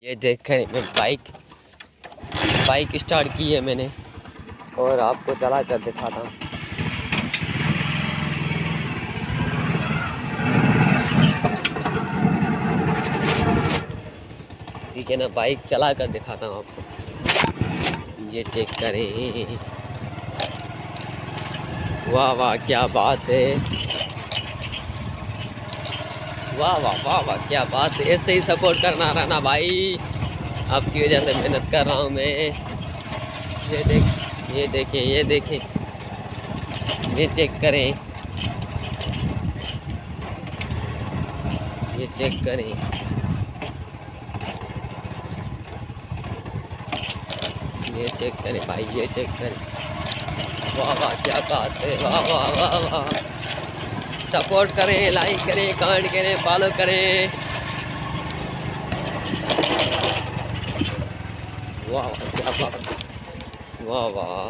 ये देखकर मैं बाइक स्टार्ट की है मैंने और आपको चला कर दिखाता हूँ। ठीक है ना, बाइक चला कर दिखाता हूँ आपको। ये चेक करें, वाह वाह क्या बात है, वाह वाह वाह वाह क्या बात है। ऐसे ही सपोर्ट करना रहना भाई, आपकी वजह से मेहनत कर रहा हूँ मैं। ये देखें, ये देखें, ये चेक करें, ये चेक करें, ये चेक करें भाई, ये चेक करें। वाह वाह क्या बात है, वाह वाह वाह वाह। सपोर्ट करें, लाइक करें, कमेंट करें, फॉलो करें। वाह वाह क्या बात, वाह वाह।